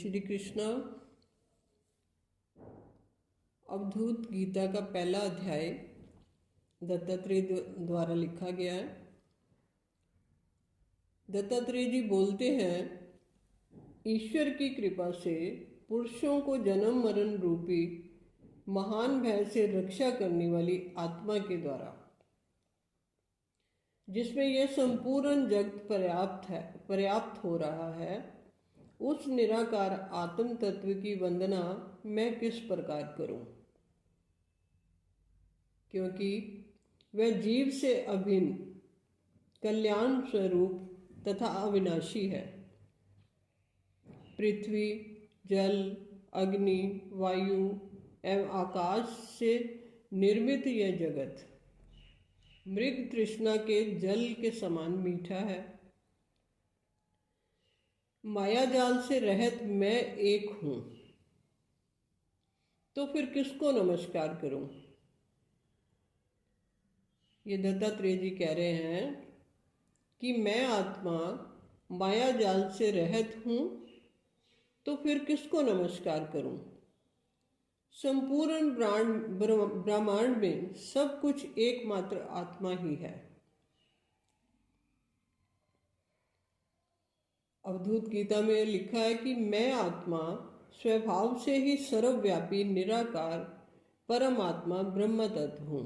जय श्री कृष्ण। अवधूत गीता का पहला अध्याय दत्तात्रेय द्वारा लिखा गया है। दत्तात्रेय जी बोलते हैं, ईश्वर की कृपा से पुरुषों को जन्म मरण रूपी महान भय से रक्षा करने वाली आत्मा के द्वारा, जिसमें यह संपूर्ण जगत पर्याप्त हो रहा है, उस निराकार आत्म तत्व की वंदना मैं किस प्रकार करूं, क्योंकि वह जीव से अभिन्न कल्याण स्वरूप तथा अविनाशी है। पृथ्वी, जल, अग्नि, वायु एवं आकाश से निर्मित यह जगत मृग तृष्णा के जल के समान मीठा है। माया जाल से रहित मैं एक हूं, तो फिर किसको नमस्कार करूं। ये दत्तात्रेय जी कह रहे हैं कि मैं आत्मा माया जाल से रहित हूं, तो फिर किसको नमस्कार करूं। संपूर्ण ब्रह्मांड में सब कुछ एकमात्र आत्मा ही है। अवधूत गीता में लिखा है कि मैं आत्मा स्वभाव से ही सर्वव्यापी निराकार परमात्मा ब्रह्म तत्व हूं।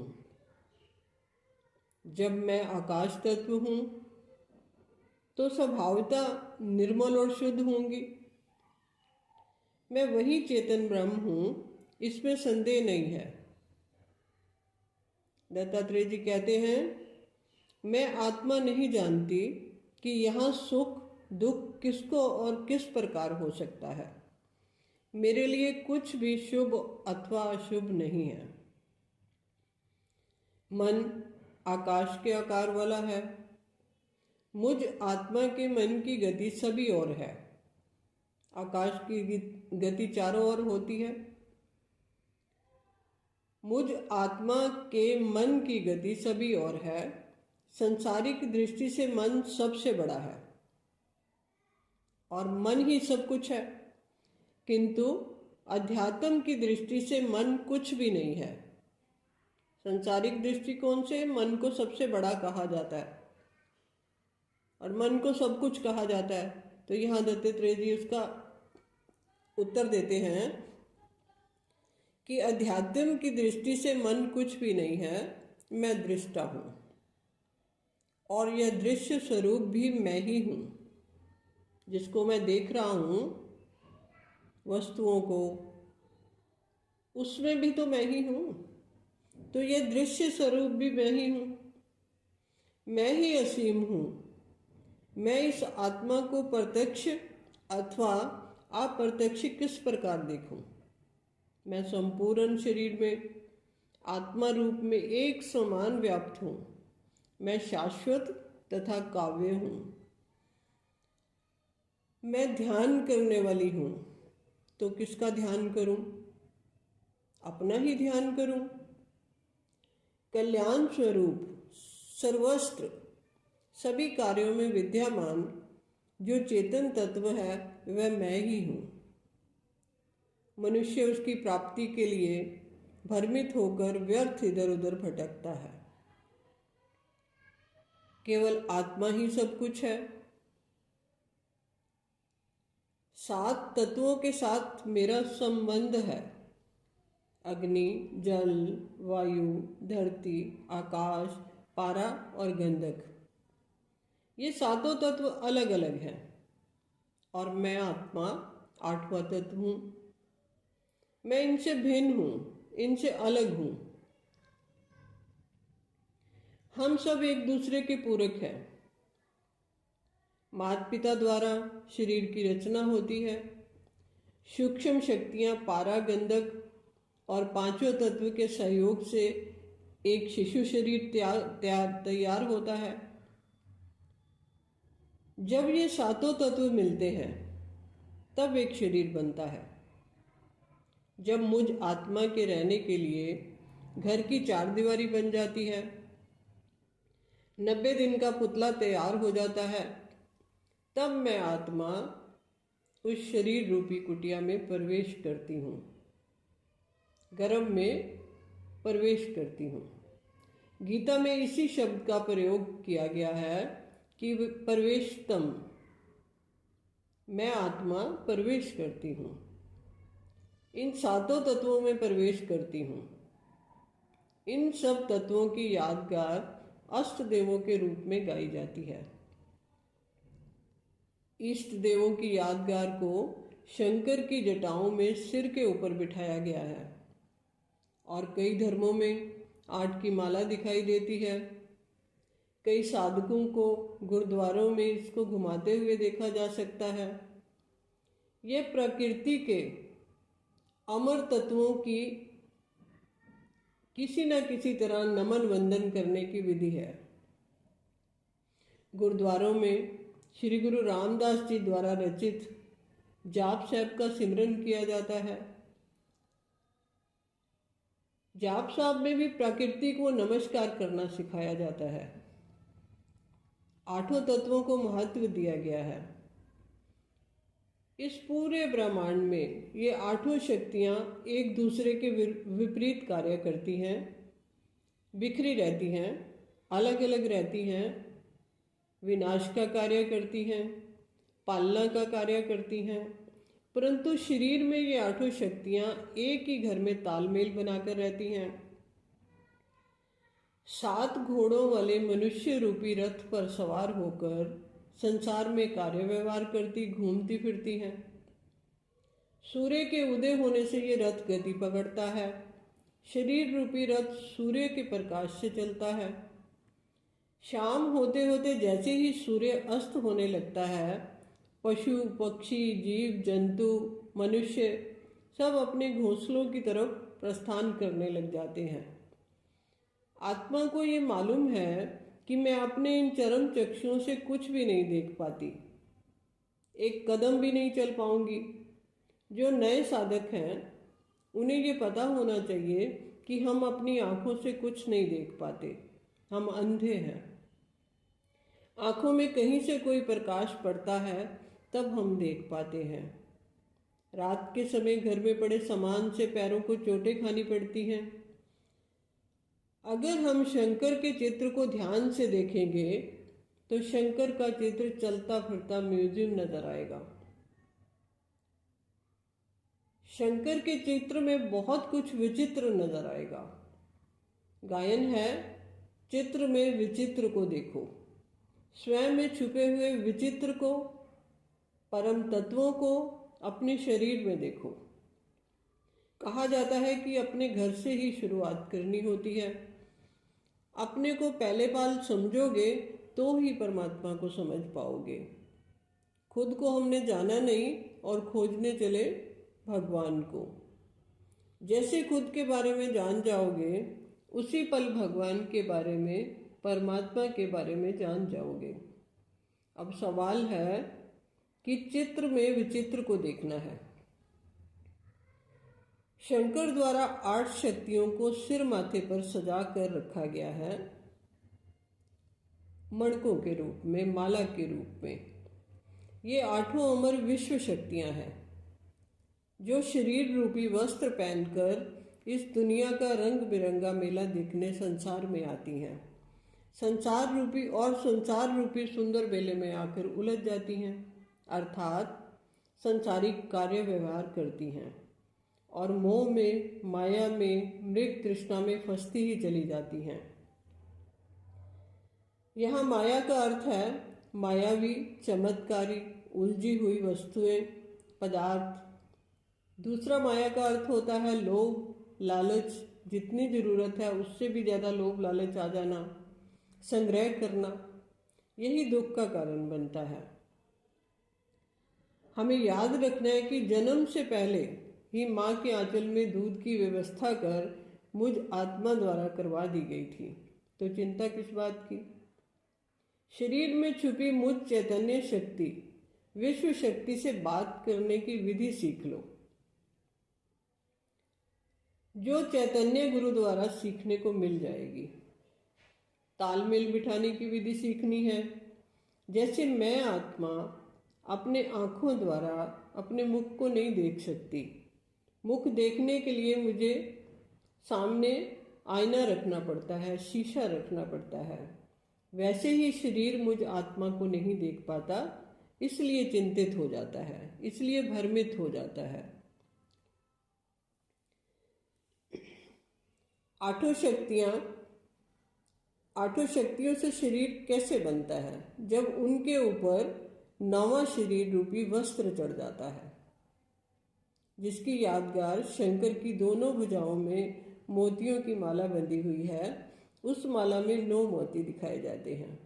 जब मैं आकाश तत्व हूं तो स्वभावतः निर्मल और शुद्ध होंगी। मैं वही चेतन ब्रह्म हूं, इसमें संदेह नहीं है। दत्तात्रेय जी कहते हैं, मैं आत्मा नहीं जानती कि यहाँ सुख दुख किसको और किस प्रकार हो सकता है। मेरे लिए कुछ भी शुभ अथवा अशुभ नहीं है। मन आकाश के आकार वाला है। मुझ आत्मा के मन की गति सभी ओर है। आकाश की गति चारों ओर होती है। मुझ आत्मा के मन की गति सभी ओर है। संसारिक दृष्टि से मन सबसे बड़ा है और मन ही सब कुछ है, किंतु अध्यात्म की दृष्टि से मन कुछ भी नहीं है। संसारिक दृष्टिकोण से मन को सबसे बड़ा कहा जाता है और मन को सब कुछ कहा जाता है। तो यहाँ दत्तात्रेय जी उसका उत्तर देते हैं कि अध्यात्म की दृष्टि से मन कुछ भी नहीं है। मैं दृष्टा हूं और यह दृश्य स्वरूप भी मैं ही हूं। जिसको मैं देख रहा हूं, वस्तुओं को, उसमें भी तो मैं ही हूं। तो यह दृश्य स्वरूप भी मैं ही हूं। मैं ही असीम हूं। मैं इस आत्मा को प्रत्यक्ष अथवा अप्रत्यक्ष किस प्रकार देखूं। मैं संपूर्ण शरीर में आत्मा रूप में एक समान व्याप्त हूं। मैं शाश्वत तथा काव्य हूं। मैं ध्यान करने वाली हूं, तो किसका ध्यान करूं? अपना ही ध्यान करूं। कल्याण स्वरूप सर्वस्त्र सभी कार्यों में विद्यमान जो चेतन तत्व है, वह मैं ही हूं। मनुष्य उसकी प्राप्ति के लिए भ्रमित होकर व्यर्थ इधर उधर भटकता है। केवल आत्मा ही सब कुछ है। 7 तत्वों के साथ मेरा संबंध है। अग्नि, जल, वायु, धरती, आकाश, पारा और गंधक। ये 7 तत्व अलग अलग हैं और मैं आत्मा 8वां तत्व हूं। मैं इनसे भिन्न हूं, इनसे अलग हूं। हम सब एक दूसरे के पूरक हैं। माता पिता द्वारा शरीर की रचना होती है। सूक्ष्म शक्तियां पारा, गंधक और 5वें तत्व के सहयोग से एक शिशु शरीर तैयार होता है। जब ये 7 तत्व मिलते हैं, तब एक शरीर बनता है। जब मुझ आत्मा के रहने के लिए घर की 4 दीवारी बन जाती है, 90 दिन का पुतला तैयार हो जाता है, तब मैं आत्मा उस शरीर रूपी कुटिया में प्रवेश करती हूँ, गर्भ में प्रवेश करती हूँ। गीता में इसी शब्द का प्रयोग किया गया है कि प्रवेशतम, मैं आत्मा प्रवेश करती हूँ, इन सातों तत्वों में प्रवेश करती हूँ। इन सब तत्वों की यादगार अष्ट देवों के रूप में गाई जाती है। इष्ट देवों की यादगार को शंकर की जटाओं में सिर के ऊपर बिठाया गया है और कई धर्मों में 8 की माला दिखाई देती है। कई साधकों को गुरुद्वारों में इसको घुमाते हुए देखा जा सकता है। यह प्रकृति के अमर तत्वों की किसी न किसी तरह नमन वंदन करने की विधि है। गुरुद्वारों में श्री गुरु रामदास जी द्वारा रचित जाप साहब का सिमरन किया जाता है। जाप साहब में भी प्रकृति को नमस्कार करना सिखाया जाता है। 8 तत्वों को महत्व दिया गया है। इस पूरे ब्रह्मांड में ये 8 शक्तियाँ एक दूसरे के विपरीत कार्य करती हैं, बिखरी रहती हैं, अलग अलग रहती हैं, विनाश का कार्य करती हैं, पालना का कार्य करती हैं, परंतु शरीर में ये 8 शक्तियाँ एक ही घर में तालमेल बनाकर रहती हैं। 7 घोड़ों वाले मनुष्य रूपी रथ पर सवार होकर संसार में कार्य व्यवहार करती घूमती फिरती हैं। सूर्य के उदय होने से ये रथ गति पकड़ता है। शरीर रूपी रथ सूर्य के प्रकाश से चलता है। शाम होते होते जैसे ही सूर्य अस्त होने लगता है, पशु पक्षी जीव जंतु मनुष्य सब अपने घोंसलों की तरफ प्रस्थान करने लग जाते हैं। आत्मा को ये मालूम है कि मैं अपने इन चरम चक्षुओं से कुछ भी नहीं देख पाती, एक कदम भी नहीं चल पाऊंगी। जो नए साधक हैं उन्हें ये पता होना चाहिए कि हम अपनी आंखों से कुछ नहीं देख पाते, हम अंधे हैं। आंखों में कहीं से कोई प्रकाश पड़ता है तब हम देख पाते हैं। रात के समय घर में पड़े सामान से पैरों को चोटें खानी पड़ती हैं। अगर हम शंकर के चित्र को ध्यान से देखेंगे तो शंकर का चित्र चलता फिरता म्यूजियम नजर आएगा। शंकर के चित्र में बहुत कुछ विचित्र नजर आएगा। गायन है, चित्र में विचित्र को देखो, स्वयं में छुपे हुए विचित्र को, परम तत्वों को अपने शरीर में देखो। कहा जाता है कि अपने घर से ही शुरुआत करनी होती है। अपने को पहले पाल समझोगे तो ही परमात्मा को समझ पाओगे। खुद को हमने जाना नहीं और खोजने चले भगवान को। जैसे खुद के बारे में जान जाओगे उसी पल भगवान के बारे में, परमात्मा के बारे में जान जाओगे। अब सवाल है कि चित्र में विचित्र को देखना है। शंकर द्वारा 8 शक्तियों को सिर माथे पर सजा कर रखा गया है, मणकों के रूप में, माला के रूप में। ये 8 अमर विश्व शक्तियां हैं जो शरीर रूपी वस्त्र पहनकर इस दुनिया का रंग बिरंगा मेला देखने संसार में आती हैं। संसार रूपी और संसार रूपी सुंदर मेले में आकर उलझ जाती हैं, अर्थात संसारिक कार्य व्यवहार करती हैं और मोह में, माया में, मृग तृष्णा में फंसती ही चली जाती हैं। यहाँ माया का अर्थ है मायावी, चमत्कारी, उलझी हुई वस्तुएं, पदार्थ। दूसरा माया का अर्थ होता है लोभ, लालच, जितनी जरूरत है उससे भी ज्यादा लोभ लालच आ जाना, संग्रह करना। यही दुख का कारण बनता है। हमें याद रखना है कि जन्म से पहले ही माँ के आंचल में दूध की व्यवस्था कर मुझ आत्मा द्वारा करवा दी गई थी, तो चिंता किस बात की। शरीर में छुपी मुझ चैतन्य शक्ति, विश्व शक्ति से बात करने की विधि सीख लो, जो चैतन्य गुरु द्वारा सीखने को मिल जाएगी। तालमेल बिठाने की विधि सीखनी है। जैसे मैं आत्मा अपने आँखों द्वारा अपने मुख को नहीं देख सकती। मुख देखने के लिए मुझे सामने आईना रखना पड़ता है, शीशा रखना पड़ता है। वैसे ही शरीर मुझ आत्मा को नहीं देख पाता, इसलिए चिंतित हो जाता है, इसलिए भ्रमित हो जाता है। आठों शक्तियों से शरीर कैसे बनता है? जब उनके ऊपर 9वां शरीर रूपी वस्त्र चढ़ जाता है, जिसकी यादगार शंकर की दोनों भुजाओं में मोतियों की माला बंधी हुई है। उस माला में 9 मोती दिखाए जाते हैं।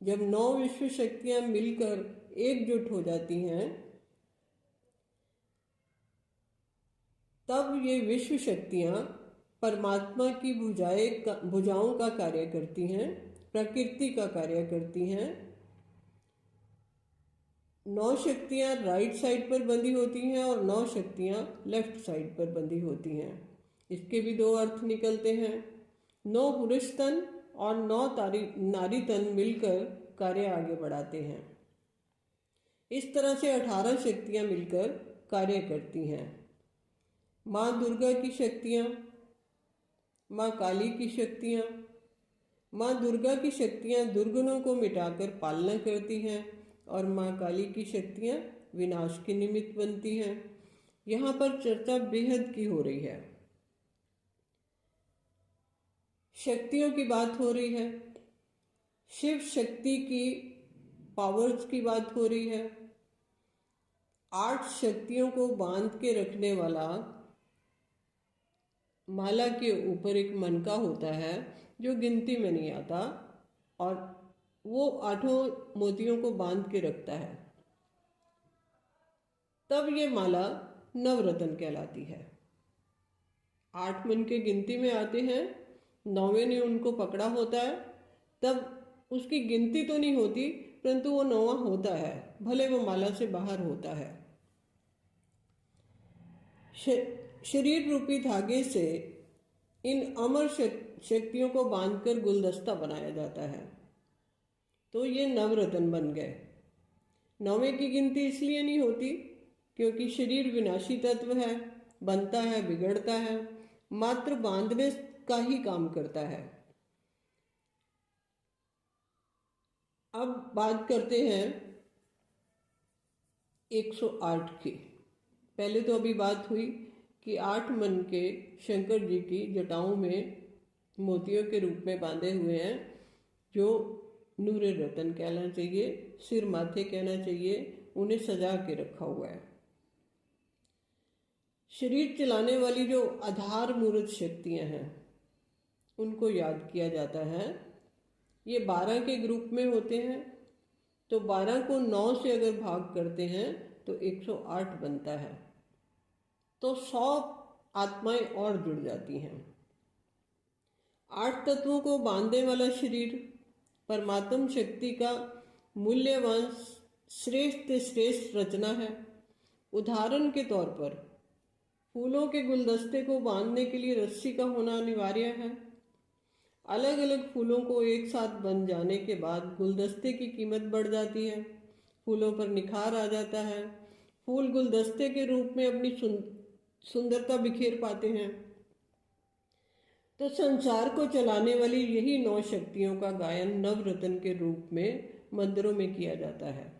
जब 9 विश्व शक्तियां मिलकर एकजुट हो जाती हैं, तब ये विश्व शक्तियां परमात्मा की भुजाओं का कार्य करती हैं, प्रकृति का कार्य करती हैं। 9 शक्तियां राइट साइड पर बंधी होती हैं और 9 शक्तियां लेफ्ट साइड पर बंधी होती हैं। इसके भी 2 अर्थ निकलते हैं। 9 पुरुष तन और 9 नारी तन मिलकर कार्य आगे बढ़ाते हैं। इस तरह से 18 शक्तियां मिलकर कार्य करती हैं। माँ दुर्गा की शक्तियां, माँ काली की शक्तियां। माँ दुर्गा की शक्तियां दुर्गुणों को मिटाकर पालना करती हैं और माँ काली की शक्तियां विनाश के निमित्त बनती हैं। यहाँ पर चर्चा बेहद की हो रही है। शक्तियों की बात हो रही है, शिव शक्ति की पावर्स की बात हो रही है। 8 शक्तियों को बांध के रखने वाला माला के ऊपर एक मनका होता है जो गिनती में नहीं आता, और वो 8 मोतियों को बांध के रखता है। तब ये माला नवरत्न कहलाती है। 8 मन के गिनती में आते हैं, 9वें ने उनको पकड़ा होता है, तब उसकी गिनती तो नहीं होती, परंतु वो 9वां होता है, भले वो माला से बाहर होता है। शरीर रूपी धागे से इन अमर शक्तियों को बांधकर गुलदस्ता बनाया जाता है, तो ये नवरत्न बन गए। 9वें की गिनती इसलिए नहीं होती क्योंकि शरीर विनाशी तत्व है, बनता है, बिगड़ता है, मात्र बांधने का ही काम करता है। अब बात करते हैं 108 की। पहले तो अभी बात हुई कि 8 मन के शंकर जी की जटाओं में मोतियों के रूप में बांधे हुए हैं, जो नूरे रतन कहना चाहिए, सिर माथे कहना चाहिए, उन्हें सजा के रखा हुआ है। शरीर चलाने वाली जो आधार मूर्त शक्तियां हैं, उनको याद किया जाता है। ये 12 के ग्रुप में होते हैं, तो 12 को 9 से अगर भाग करते हैं तो 108 बनता है, तो 100 आत्माएं और जुड़ जाती हैं। 8 तत्वों को बांधने वाला शरीर परमात्म शक्ति का मूल्यवान श्रेष्ठ से श्रेष्ठ रचना है। उदाहरण के तौर पर फूलों के गुलदस्ते को बांधने के लिए रस्सी का होना अनिवार्य है। अलग अलग फूलों को एक साथ बन जाने के बाद गुलदस्ते की कीमत बढ़ जाती है, फूलों पर निखार आ जाता है, फूल गुलदस्ते के रूप में अपनी सुंदरता बिखेर पाते हैं। तो संसार को चलाने वाली यही 9 शक्तियों का गायन नवरत्न के रूप में मंदिरों में किया जाता है।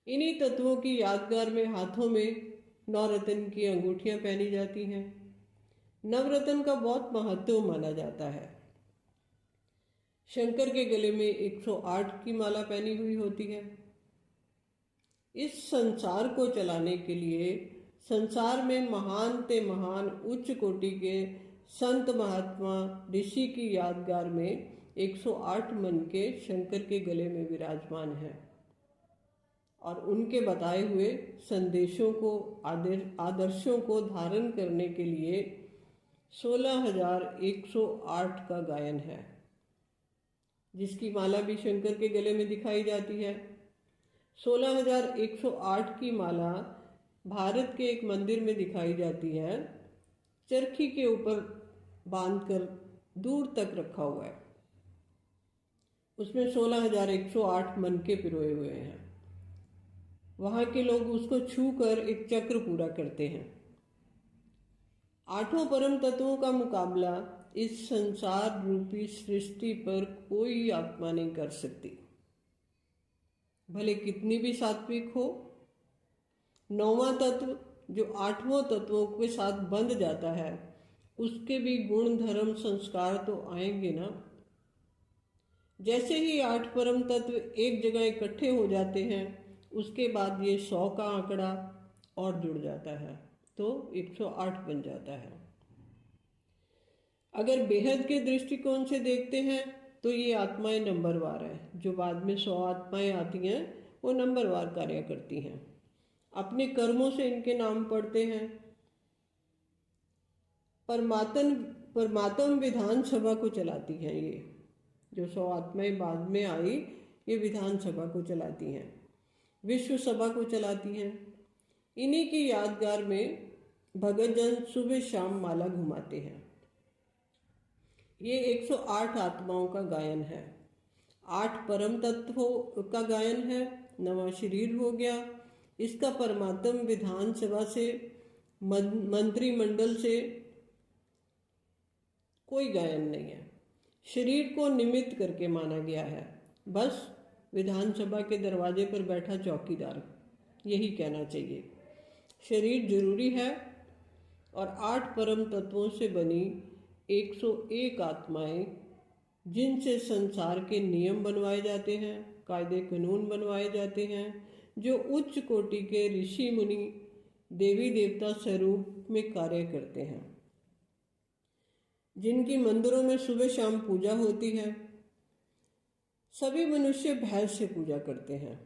इन्हीं तत्वों की यादगार में हाथों में 9 रत्न की अंगूठियां पहनी जाती हैं। नवरत्न का बहुत महत्व माना जाता है। शंकर के गले में 108 की माला पहनी हुई होती है। इस संसार को चलाने के लिए संसार में महान ते महान उच्च कोटि के संत महात्मा ऋषि की यादगार में 108 मन के शंकर के गले में विराजमान है, और उनके बताए हुए संदेशों को आदर्शों को धारण करने के लिए 16,108 का गायन है, जिसकी माला भी शंकर के गले में दिखाई जाती है। 16,108 की माला भारत के एक मंदिर में दिखाई जाती है, चरखी के ऊपर बांधकर दूर तक रखा हुआ है। उसमें 16,108 मन के पिरोए हुए हैं। वहाँ के लोग उसको छू कर एक चक्र पूरा करते हैं। आठों परम तत्वों का मुकाबला इस संसार रूपी सृष्टि पर कोई आत्मा नहीं कर सकती, भले कितनी भी सात्विक हो। नौवां तत्व जो आठवां तत्वों के साथ बंध जाता है, उसके भी गुण धर्म संस्कार तो आएंगे ना। जैसे ही आठ परम तत्व एक जगह इकट्ठे हो जाते हैं, उसके बाद ये 100 का आंकड़ा और जुड़ जाता है, तो 108 बन जाता है। अगर बेहद के दृष्टिकोण से देखते हैं तो ये आत्माएं नंबरवार है। जो बाद में 100 आत्माएं आती हैं वो नंबरवार कार्य करती हैं, अपने कर्मों से इनके नाम पढ़ते हैं। परमात्म विधानसभा को चलाती हैं। ये जो 100 आत्माएं बाद में आई, ये विधानसभा को चलाती हैं, विश्व सभा को चलाती हैं। इन्हीं की यादगार में भगत जन सुबह शाम माला घुमाते हैं। ये 108 आत्माओं का गायन है, 8 परम तत्वों का गायन है। नवा शरीर हो गया, इसका परमात्म विधानसभा से मंत्रिमंडल से कोई गायन नहीं है। शरीर को निमित्त करके माना गया है, बस विधानसभा के दरवाजे पर बैठा चौकीदार, यही कहना चाहिए। शरीर जरूरी है और 8 परम तत्वों से बनी 101 आत्माएं, जिनसे संसार के नियम बनवाए जाते हैं, कायदे कानून बनवाए जाते हैं, जो उच्च कोटि के ऋषि मुनि देवी देवता स्वरूप में कार्य करते हैं, जिनकी मंदिरों में सुबह शाम पूजा होती है। सभी मनुष्य भय से पूजा करते हैं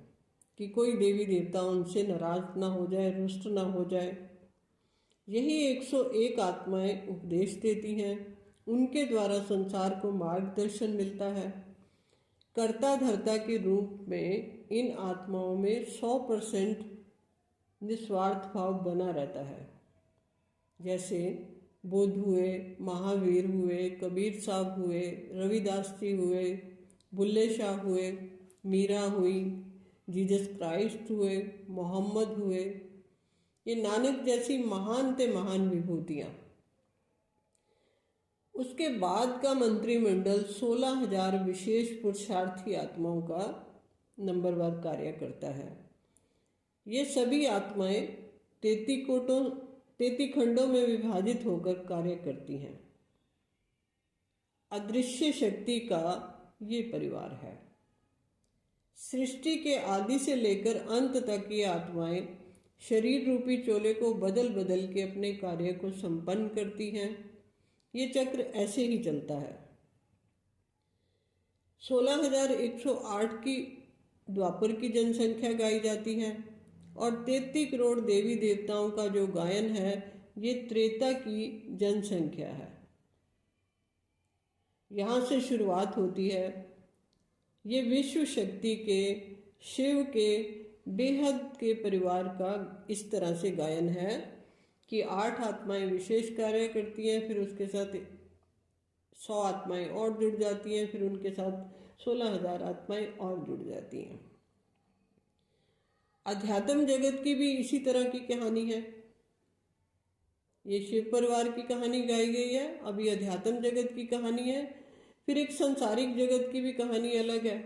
कि कोई देवी देवता उनसे नाराज ना हो जाए, रुष्ट ना हो जाए। यही 101 आत्माएं उपदेश देती हैं, उनके द्वारा संसार को मार्गदर्शन मिलता है। कर्ता धर्ता के रूप में इन आत्माओं में 100% निस्वार्थ भाव बना रहता है। जैसे बुद्ध हुए, महावीर हुए, कबीर साहब हुए, रविदास जी हुए, बुल्ले शाह हुए, मीरा हुई, जीसस क्राइस्ट हुए, मोहम्मद हुए, ये नानक जैसी महान ते महान विभूतियाँ। उसके बाद का मंत्रिमंडल 16,000 विशेष पुरुषार्थी आत्माओं का नंबरवार कार्य करता है। ये सभी आत्माएं 33 खंडों में विभाजित होकर कार्य करती हैं। अदृश्य शक्ति का ये परिवार है। सृष्टि के आदि से लेकर अंत तक ये आत्माएं शरीर रूपी चोले को बदल बदल के अपने कार्य को संपन्न करती हैं। ये चक्र ऐसे ही चलता है। 16,108 की द्वापर की जनसंख्या गाई जाती है और 33 करोड़ देवी देवताओं का जो गायन है, ये त्रेता की जनसंख्या है। यहाँ से शुरुआत होती है। ये विश्व शक्ति के, शिव के बेहद के परिवार का इस तरह से गायन है कि 8 आत्माएं विशेष कार्य करती हैं, फिर उसके साथ 100 आत्माएं और जुड़ जाती हैं, फिर उनके साथ 16,000 आत्माएं और जुड़ जाती हैं। अध्यात्म जगत की भी इसी तरह की कहानी है। ये शिव परिवार की कहानी गाई गई है, अभी अध्यात्म जगत की कहानी है, फिर एक सांसारिक जगत की भी कहानी अलग है।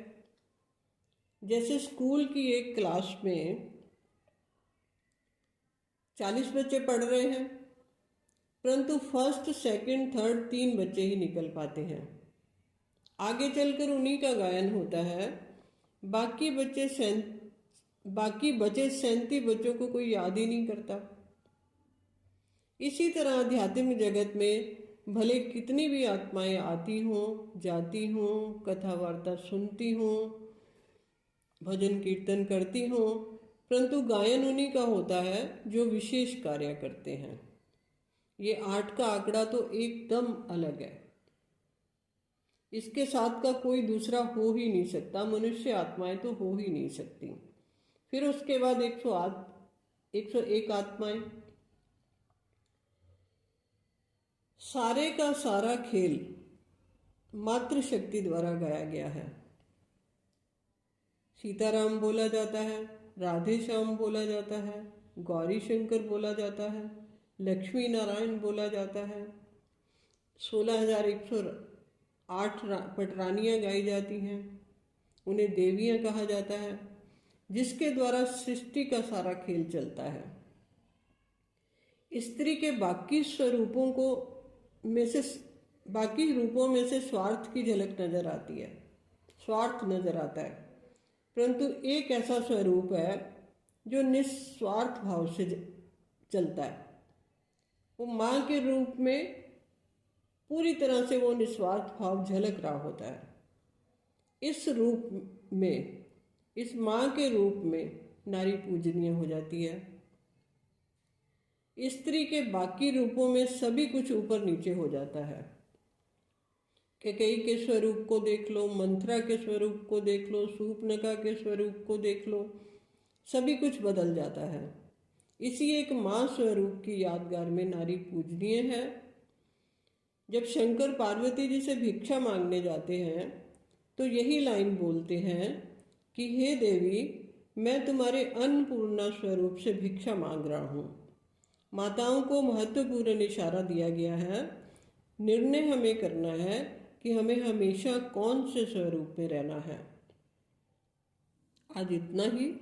जैसे स्कूल की एक क्लास में 40 बच्चे पढ़ रहे हैं, परंतु फर्स्ट, सेकंड, थर्ड 3 बच्चे ही निकल पाते हैं। आगे चलकर उन्हीं का गायन होता है। बाकी बचे 37 बच्चों को कोई याद ही नहीं करता। इसी तरह आध्यात्मिक जगत में भले कितनी भी आत्माएं आती हों, जाती हों, कथा वार्ता सुनती हों, भजन कीर्तन करती हों, परंतु गायन उन्हीं का होता है जो विशेष कार्य करते हैं। ये 8 का आंकड़ा तो एकदम अलग है, इसके साथ का कोई दूसरा हो ही नहीं सकता। मनुष्य आत्माएं तो हो ही नहीं सकती। फिर उसके बाद 101 आत्माएं। सारे का सारा खेल मातृ शक्ति द्वारा गाया गया है। सीताराम बोला जाता है, राधे श्याम बोला जाता है, गौरी शंकर बोला जाता है, लक्ष्मी नारायण बोला जाता है। 16,108 पटरानियाँ गाई जाती हैं, उन्हें देवियाँ कहा जाता है, जिसके द्वारा सृष्टि का सारा खेल चलता है। स्त्री के बाकी रूपों में से स्वार्थ की झलक नजर आती है, स्वार्थ नजर आता है, परंतु एक ऐसा स्वरूप है जो निस्वार्थ भाव से चलता है। वो माँ के रूप में पूरी तरह से वो निस्वार्थ भाव झलक रहा होता है। इस माँ के रूप में नारी पूजनीय हो जाती है। स्त्री के बाकी रूपों में सभी कुछ ऊपर नीचे हो जाता है। कैकेयी के स्वरूप को देख लो, मंथरा के स्वरूप को देख लो, शूर्पणखा के स्वरूप को देख लो, सभी कुछ बदल जाता है। इसी एक माँ स्वरूप की यादगार में नारी पूजनीय है। जब शंकर पार्वती जी से भिक्षा मांगने जाते हैं तो यही लाइन बोलते हैं कि हे देवी, मैं तुम्हारे अन्नपूर्णा स्वरूप से भिक्षा मांग रहा हूँ। माताओं को महत्वपूर्ण इशारा दिया गया है। निर्णय हमें करना है कि हमें हमेशा कौन से स्वरूप में रहना है। आज इतना ही।